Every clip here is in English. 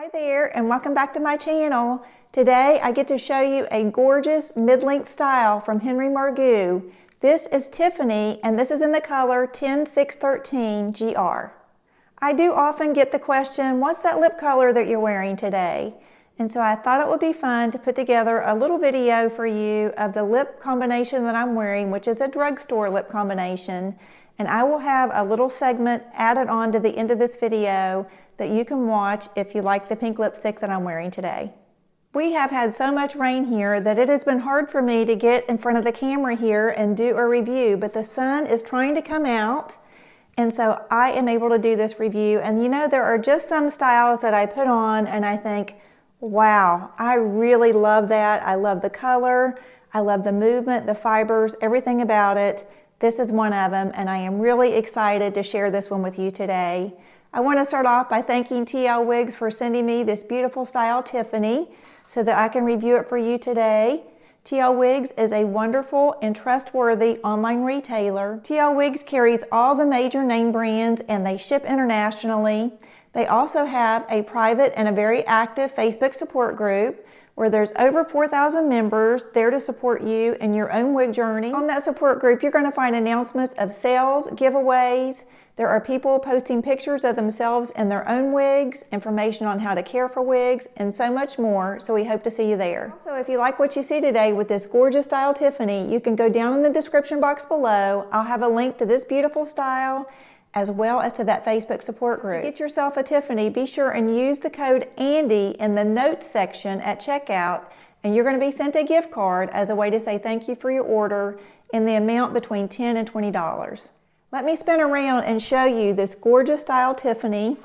Hi there, and welcome back to my channel. Today I get to show you a gorgeous mid-length style from Margu. This is Tiffany, and this is in the color 10613 GR. I do often get the question, what's that lip color that you're wearing today? And so I thought it would be fun to put together a little video for you of the lip combination that I'm wearing, which is a drugstore lip combination. And I will have a little segment added on to the end of this video that you can watch if you like the pink lipstick that I'm wearing today. We have had so much rain here that it has been hard for me to get in front of the camera here and do a review, but the sun is trying to come out, and so I am able to do this review. And you know, there are just some styles that I put on and I think, wow, I really love that. I love the color, I love the movement, the fibers, everything about it. This is one of them, and I am really excited to share this one with you today. I want to start off by thanking Wigs for sending me this beautiful style Tiffany so that I can review it for you today. Wigs is a wonderful and trustworthy online retailer. Wigs carries all the major name brands and they ship internationally. They also have a private and a very active Facebook support group where there's over 4,000 members there to support you in your own wig journey. On that support group, you're going to find announcements of sales, giveaways. There are people posting pictures of themselves in their own wigs, information on how to care for wigs, and so much more, so we hope to see you there. Also, if you like what you see today with this gorgeous style Tiffany, you can go down in the description box below. I'll have a link to this beautiful style as well as to that Facebook support group. Get yourself a Tiffany, be sure and use the code ANDY in the notes section at checkout, and you're going to be sent a gift card as a way to say thank you for your order in the amount between $10 and $20. Let me spin around and show you this gorgeous style Tiffany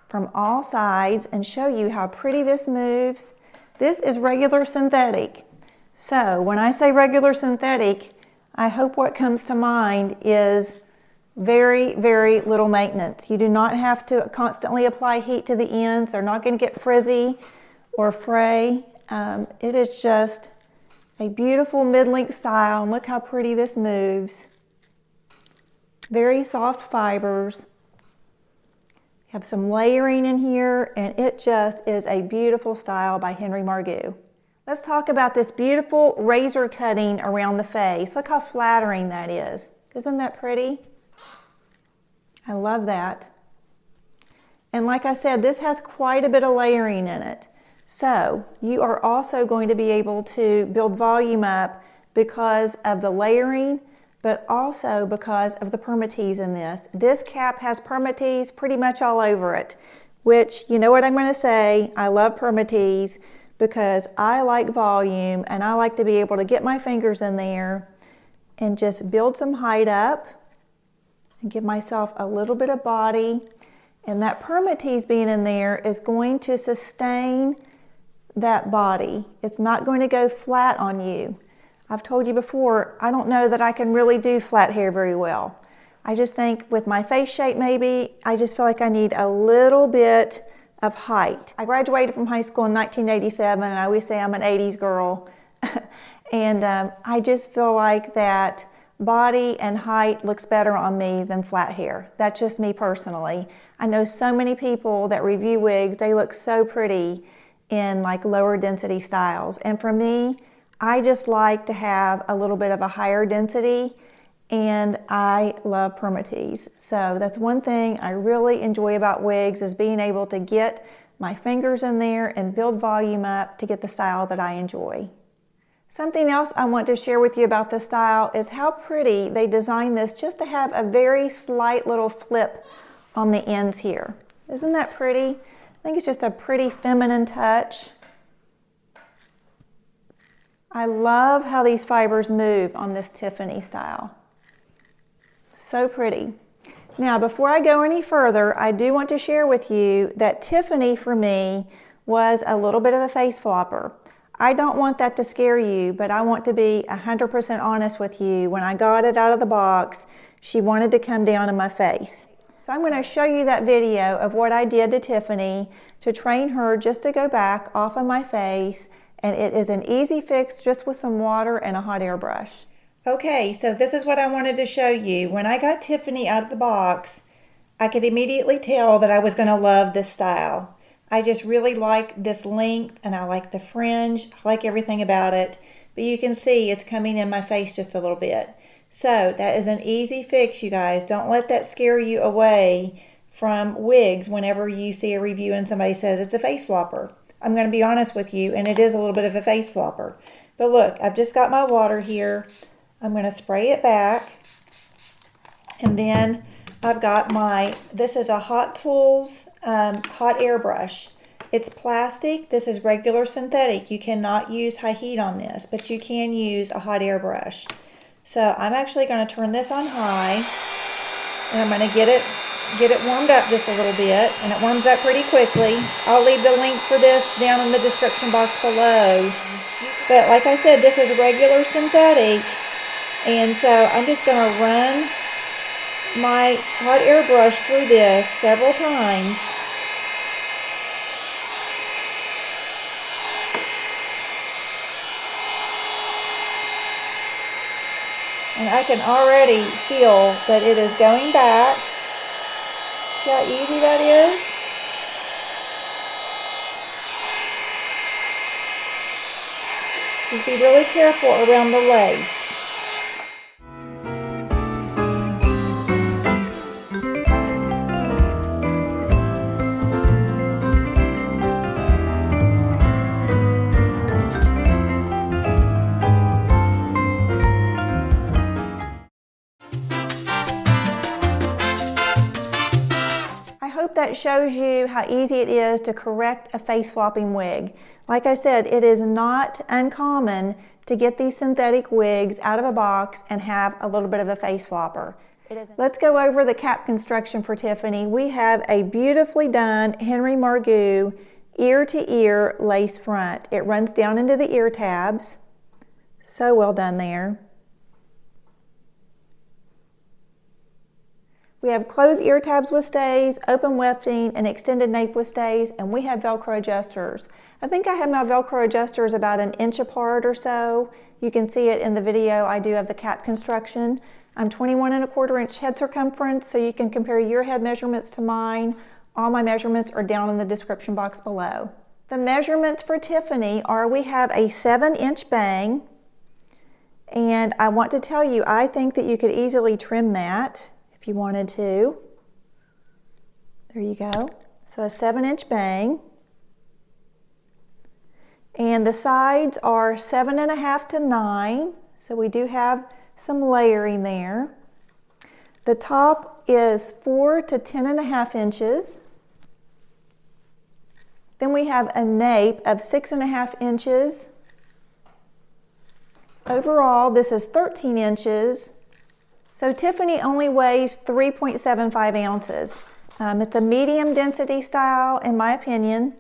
from all sides and show you how pretty this moves. This is regular synthetic. So when I say regular synthetic, I hope what comes to mind is very, very little maintenance. You do not have to constantly apply heat to the ends. They're not going to get frizzy or fray. It is just a beautiful mid-length style, and look how pretty this moves. Very soft fibers. Have some layering in here, and it just is a beautiful style by Margu. Let's talk about this beautiful razor cutting around the face. Look how flattering that is. Isn't that pretty? I love that. And like I said, this has quite a bit of layering in it. So you are also going to be able to build volume up because of the layering, but also because of the Permatease in this. This cap has Permatease pretty much all over it, which, you know what I'm going to say, I love Permatease because I like volume and I like to be able to get my fingers in there and just build some height up and give myself a little bit of body. And that Permatease being in there is going to sustain that body. It's not going to go flat on you. I've told you before, I don't know that I can really do flat hair very well. I just think with my face shape maybe, I just feel like I need a little bit of height. I graduated from high school in 1987, and I always say I'm an 80s girl. And I just feel like that body and height looks better on me than flat hair. That's just me personally. I know so many people that review wigs, they look so pretty in like lower density styles. And for me, I just like to have a little bit of a higher density, and I love Permatease. So that's one thing I really enjoy about wigs, is being able to get my fingers in there and build volume up to get the style that I enjoy. Something else I want to share with you about this style is how pretty they designed this just to have a very slight little flip on the ends here. Isn't that pretty? I think it's just a pretty feminine touch. I love how these fibers move on this Tiffany style. So pretty. Now, before I go any further, I do want to share with you that Tiffany for me was a little bit of a face flopper. I don't want that to scare you, but I want to be 100% honest with you. When I got it out of the box, she wanted to come down in my face. So I'm going to show you that video of what I did to Tiffany to train her just to go back off of my face, and it is an easy fix just with some water and a hot air brush. Okay, so this is what I wanted to show you. When I got Tiffany out of the box, I could immediately tell that I was going to love this style. I just really like this length, and I like the fringe. I like everything about it. But you can see it's coming in my face just a little bit. So that is an easy fix, you guys. Don't let that scare you away from wigs whenever you see a review and somebody says it's a face flopper. I'm going to be honest with you, and it is a little bit of a face flopper. But look, I've just got my water here. I'm going to spray it back. And then I've got this is a Hot Tools hot air brush. It's plastic. This is regular synthetic. You cannot use high heat on this, but you can use a hot air brush. So I'm actually going to turn this on high, and I'm going to get it warmed up just a little bit, and it warms up pretty quickly. I'll leave the link for this down in the description box below. But like I said, this is regular synthetic, and so I'm just going to run my hot air brush through this several times. And I can already feel that it is going back. See how easy that is? Just be really careful around the lace. I hope that shows you how easy it is to correct a face flopping wig. Like I said, it is not uncommon to get these synthetic wigs out of a box and have a little bit of a face flopper. Let's go over the cap construction for Tiffany. We have a beautifully done Henry Margu ear-to-ear lace front. It runs down into the ear tabs. So well done there. We have closed ear tabs with stays, open wefting, and extended nape with stays, and we have Velcro adjusters. I think I have my Velcro adjusters about an inch apart or so. You can see it in the video I do of the cap construction. I'm 21¼ inch head circumference, so you can compare your head measurements to mine. All my measurements are down in the description box below. The measurements for Tiffany are, we have a 7-inch bang, and I want to tell you, I think that you could easily trim that if you wanted to. There you go. So a 7-inch bang. And the sides are 7.5 to 9. So we do have some layering there. The top is 4 to 10.5 inches. Then we have a nape of 6.5 inches. Overall, this is 13 inches. So Tiffany only weighs 3.75 ounces. It's a medium density style in my opinion,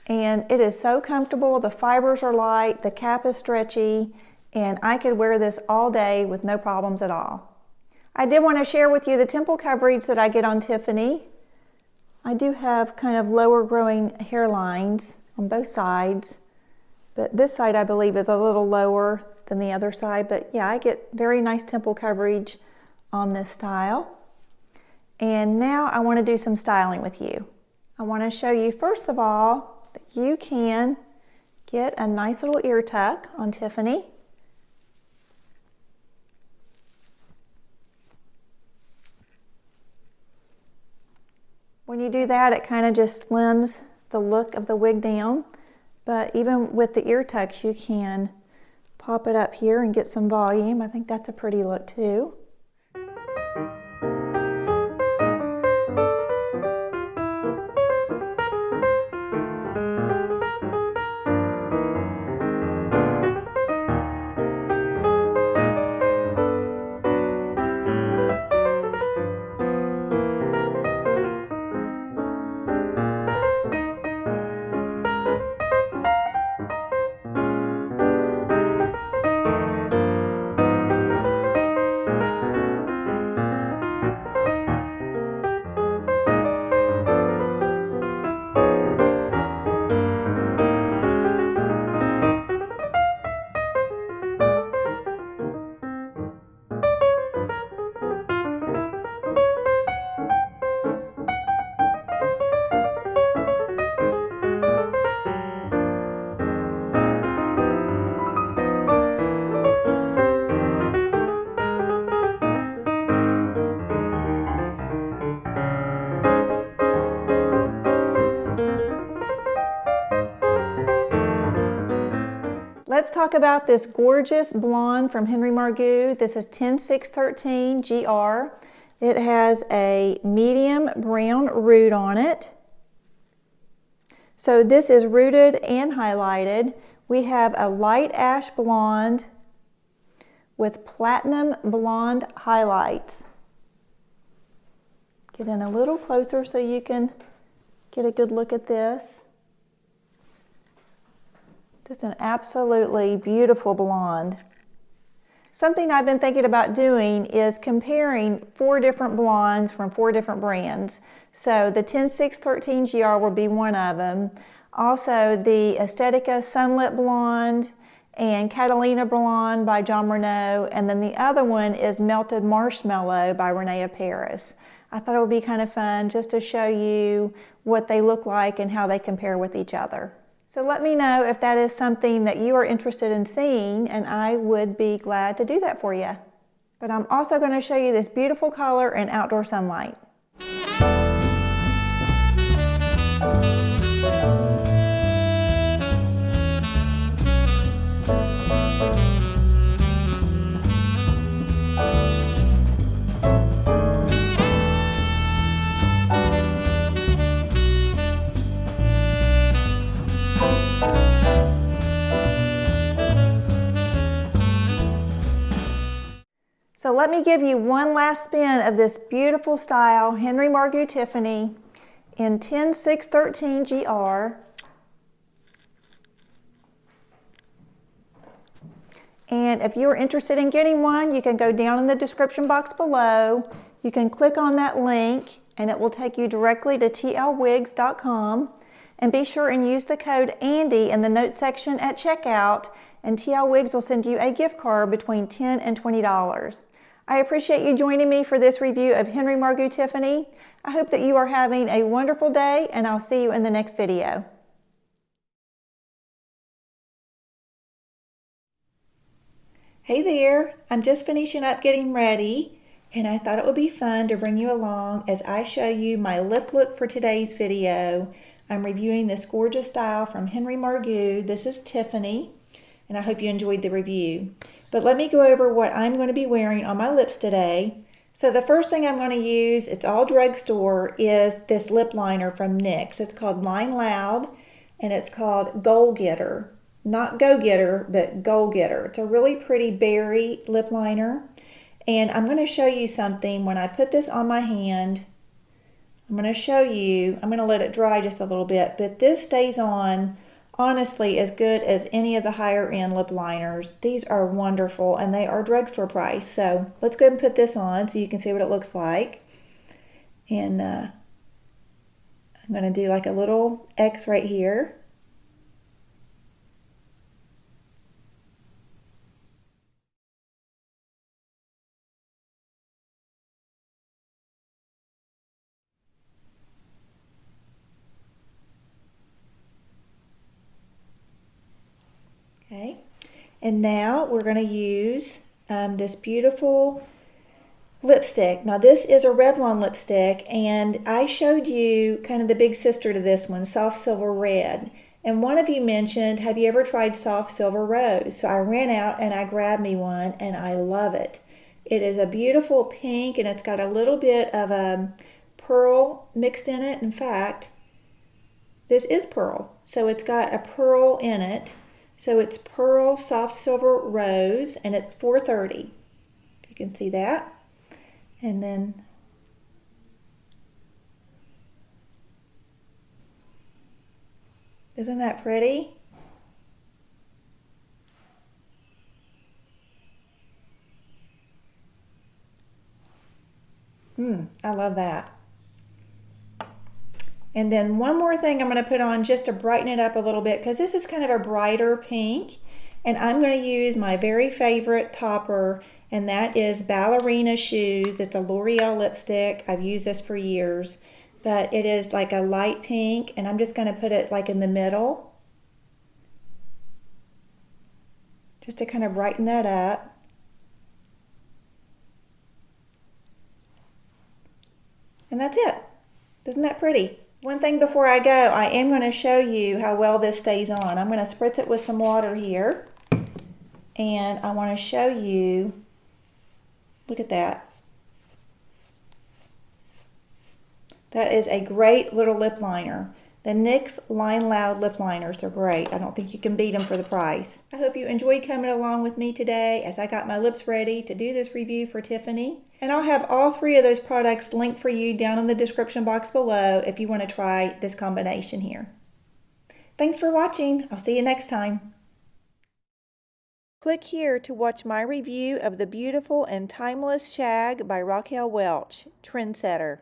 and it is so comfortable. The fibers are light, the cap is stretchy, and I could wear this all day with no problems at all. I did want to share with you the temple coverage that I get on Tiffany. I do have kind of lower growing hairlines on both sides, but this side I believe is a little lower than the other side, but yeah, I get very nice temple coverage on this style. And now I want to do some styling with you. I want to show you first of all that you can get a nice little ear tuck on Tiffany. When you do that, it kind of just slims the look of the wig down, but even with the ear tucks, you can pop it up here and get some volume. I think that's a pretty look too. let's talk about this gorgeous blonde from Henry Margu. This is 10613 GR. It has a medium brown root on it. So this is rooted and highlighted. We have a light ash blonde with platinum blonde highlights. Get in a little closer so you can get a good look at this. Just an absolutely beautiful blonde. Something I've been thinking about doing is comparing 4 different blondes from 4 different brands. So the 10613 GR will be one of them. Also the Estetica Sunlit Blonde and Catalina Blonde by John Renault. And then the other one is Melted Marshmallow by Renee of Paris. I thought it would be kind of fun just to show you what they look like and how they compare with each other. So let me know if that is something that you are interested in seeing, and I would be glad to do that for you. But I'm also going to show you this beautiful color in outdoor sunlight. So let me give you one last spin of this beautiful style, Henry Margu Tiffany in 10613 GR. And if you're interested in getting one, you can go down in the description box below. You can click on that link and it will take you directly to tlwigs.com. And be sure and use the code Andy in the notes section at checkout, and TL Wigs will send you a gift card between $10 and $20. I appreciate you joining me for this review of Henry Margu Tiffany. I hope that you are having a wonderful day, and I'll see you in the next video. Hey there, I'm just finishing up getting ready, and I thought it would be fun to bring you along as I show you my lip look for today's video. I'm reviewing this gorgeous style from Henry Margu. This is Tiffany, and I hope you enjoyed the review. But let me go over what I'm going to be wearing on my lips today. So the first thing I'm going to use, it's all drugstore, is this lip liner from NYX. It's called Line Loud, and it's called Goal Getter. Not Go Getter, but Goal Getter. It's a really pretty berry lip liner. And I'm going to show you something. When I put this on my hand, I'm going to show you, I'm going to let it dry just a little bit, but this stays on honestly as good as any of the higher end lip liners. These are wonderful and they are drugstore price. So let's go ahead and put this on so you can see what it looks like. And I'm going to do like a little X right here. Okay, and now we're going to use this beautiful lipstick. Now this is a Revlon lipstick, and I showed you kind of the big sister to this one, Soft Silver Red. And one of you mentioned, have you ever tried Soft Silver Rose? So I ran out and I grabbed me one, and I love it. It is a beautiful pink, and it's got a little bit of pearl mixed in it. In fact, this is pearl. So it's got a pearl in it. So it's Pearl Soft Silver Rose, and it's $4.30. If you can see that. And then isn't that pretty? I love that. And then one more thing I'm going to put on just to brighten it up a little bit, because this is kind of a brighter pink. And I'm going to use my very favorite topper, and that is Ballerina Shoes. It's a L'Oreal lipstick. I've used this for years, but it is like a light pink, and I'm just going to put it like in the middle, just to kind of brighten that up. And that's it. Isn't that pretty? One thing before I go, I am going to show you how well this stays on. I'm going to spritz it with some water here. And I want to show you, look at that. That is a great little lip liner. The NYX Line Loud lip liners are great. I don't think you can beat them for the price. I hope you enjoyed coming along with me today as I got my lips ready to do this review for Tiffany. And I'll have all 3 of those products linked for you down in the description box below if you want to try this combination here. Thanks for watching. I'll see you next time. Click here to watch my review of the beautiful and timeless shag by Raquel Welch, Trendsetter.